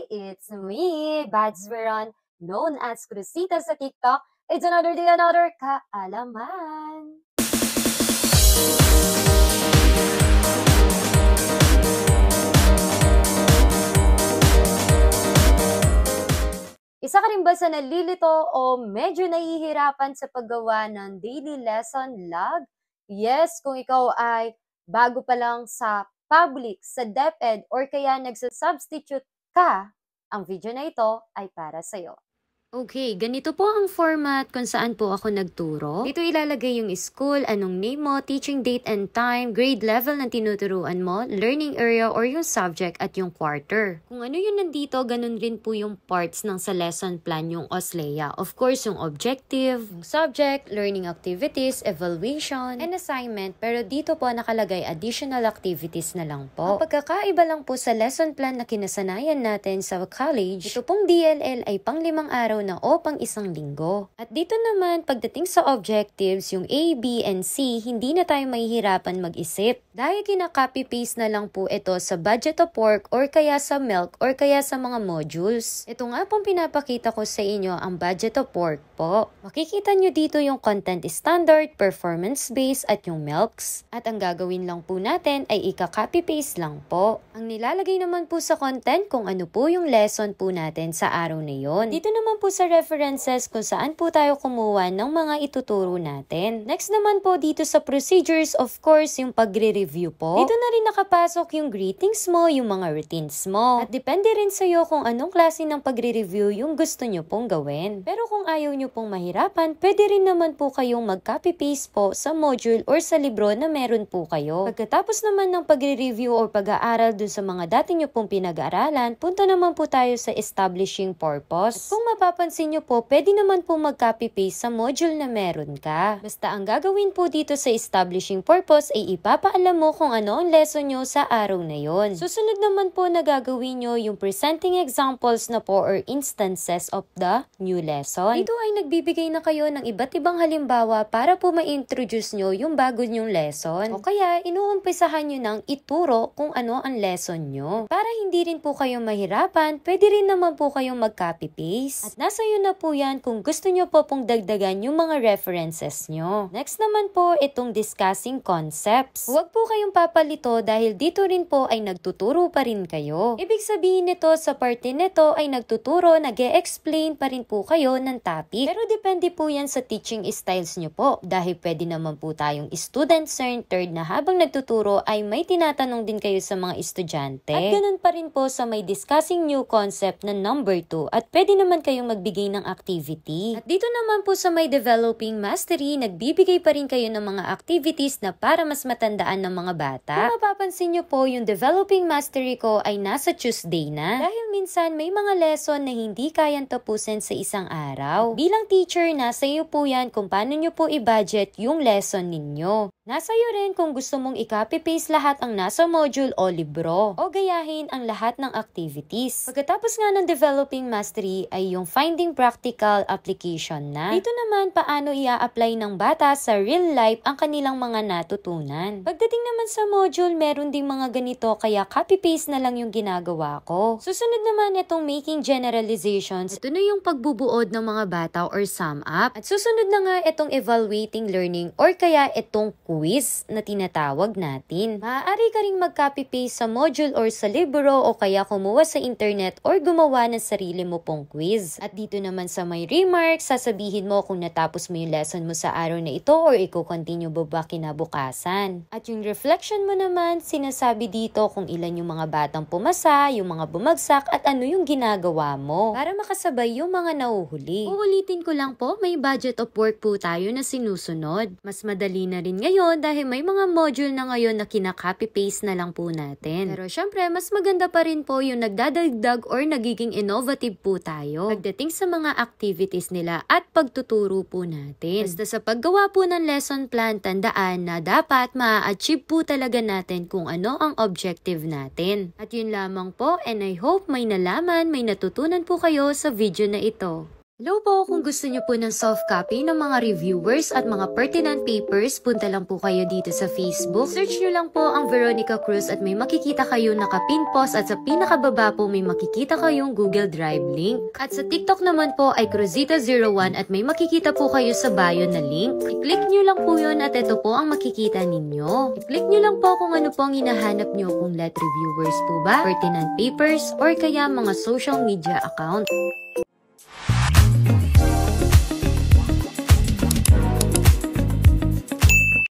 it's me, Bads Veron, known as Crucita sa TikTok. It's another day, another kaalaman. Isa ka rin ba sa nalilito o medyo nahihirapan sa paggawa ng daily lesson log? Yes, kung ikaw ay bago pa lang sa public, sa DepEd, or kaya nagsa-substitute ka, ang video na ito ay para sa'yo. Okay, ganito po ang format kung saan po ako nagturo. Dito ilalagay yung school, anong name mo, teaching date and time, grade level na tinuturuan mo, learning area or yung subject at yung quarter. Kung ano yun nandito, ganun rin po yung parts ng sa lesson plan yung OSLEA. Of course, yung objective, yung subject, learning activities, evaluation, and assignment. Pero dito po nakalagay additional activities na lang po. Ang pagkakaiba lang po sa lesson plan na kinasanayan natin sa college, ito pong DLL ay pang 5 araw na o pang 1 linggo. At dito naman, pagdating sa objectives, yung A, B, and C, hindi na tayo mahihirapan mag-isip. Dahil kina-copy-paste na lang po ito sa budget of work or kaya sa MELC or kaya sa mga modules. Ito nga pong pinapakita ko sa inyo ang budget of work po. Makikita nyo dito yung content standard, performance based at yung MELCs. At ang gagawin lang po natin ay ika-copy-paste lang po. Ang nilalagay naman po sa content kung ano po yung lesson po natin sa araw na yon. Dito naman po sa references kung saan po tayo kumuha ng mga ituturo natin. Next naman po dito sa procedures, of course, yung pagre-review po. Dito na rin nakapasok yung greetings mo, yung mga routines mo. At depende rin sa'yo kung anong klase ng pagre-review yung gusto nyo pong gawin. Pero kung ayaw nyo pong mahirapan, pwede rin naman po kayong mag-copy-paste po sa module or sa libro na meron po kayo. Pagkatapos naman ng pagre-review or pag-aaral dun sa mga dati nyo pong pinag-aaralan, punta naman po tayo sa establishing purpose. At kung mapapansin nyo po, pwede naman po mag-copy-paste sa module na meron ka. Basta ang gagawin po dito sa establishing purpose ay ipapaalam mo kung ano ang lesson nyo sa araw na yon. Susunod naman po na gagawin nyo yung presenting examples na po or instances of the new lesson. Dito ay nagbibigay na kayo ng iba't ibang halimbawa para po ma-introduce nyo yung bago nyong lesson. O kaya, inuumpisahan nyo ng ituro kung ano ang lesson nyo. Para hindi rin po kayo mahirapan, pwede rin naman po kayong mag-copy-paste. At nasa yun na po yan kung gusto nyo po pong dagdagan yung mga references nyo. Next naman po, itong discussing concepts. Huwag po kayong papalito dahil dito rin po ay nagtuturo pa rin kayo. Ibig sabihin nito sa parte nito ay nagtuturo, nag-e-explain pa rin po kayo ng topic. Pero depende po yan sa teaching styles nyo po. Dahil pwede naman po tayong student-centered na habang nagtuturo ay may tinatanong din kayo sa mga estudyante. At ganun pa rin po sa may discussing new concept na number 2 at pwede naman kayong magbigay ng activity. At dito naman po sa may developing mastery, nagbibigay pa rin kayo ng mga activities na para mas matandaan ng mga bata. Kung mapapansin nyo po, yung developing mastery ko ay nasa Tuesday na. Dahil minsan may mga lesson na hindi kayang tapusin sa isang araw. Bilang teacher, nasa iyo po yan kung paano nyo po i-budget yung lesson ninyo. Nasa iyo rin kung gusto mong i-copy-paste lahat ang nasa module o libro o gayahin ang lahat ng activities. Pagkatapos nga ng developing mastery ay yung finding practical application na. Dito naman paano i-apply ng bata sa real life ang kanilang mga natutunan. Pagdating naman sa module, meron ding mga ganito kaya copy-paste na lang yung ginagawa ko. Susunod naman itong making generalizations. Ito na yung pagbubuod ng mga bata or sum up. At susunod na nga itong evaluating learning or kaya itong quiz na tinatawag natin. Maaari ka ring mag-copy-paste sa module or sa libro o kaya kumuha sa internet or gumawa ng sarili mo pong quiz. At dito naman sa may remarks, sasabihin mo kung natapos mo yung lesson mo sa araw na ito or i-continue ba kinabukasan. At yung reflection mo naman, sinasabi dito kung ilan yung mga batang pumasa, yung mga bumagsak at ano yung ginagawa mo para makasabay yung mga nauhuli. Uulitin ko lang po, may budget of work po tayo na sinusunod. Mas madali na rin ngayon dahil may mga module na ngayon na kinaka-copy-paste na lang po natin. Pero syempre, mas maganda pa rin po yung nagdadagdag or nagiging innovative po tayo pagdating sa mga activities nila at pagtuturo po natin. Basta sa paggawa po ng lesson plan, tandaan na dapat ma-achieve po talaga natin kung ano ang objective natin. At yun lamang po, and I hope may nalaman, may natutunan po kayo sa video na ito. Hello po, kung gusto niyo po ng soft copy ng mga reviewers at mga pertinent papers, punta lang po kayo dito sa Facebook. Search niyo lang po ang Veronica Cruz at may makikita kayo naka-pin post at sa pinakababa po may makikita kayong Google Drive link. At sa TikTok naman po ay Cruzita01 at may makikita po kayo sa bio na link. I-click niyo lang po yun at ito po ang makikita ninyo. I-click niyo lang po kung ano po ang hinahanap niyo, kung let reviewers po ba, pertinent papers, or kaya mga social media account.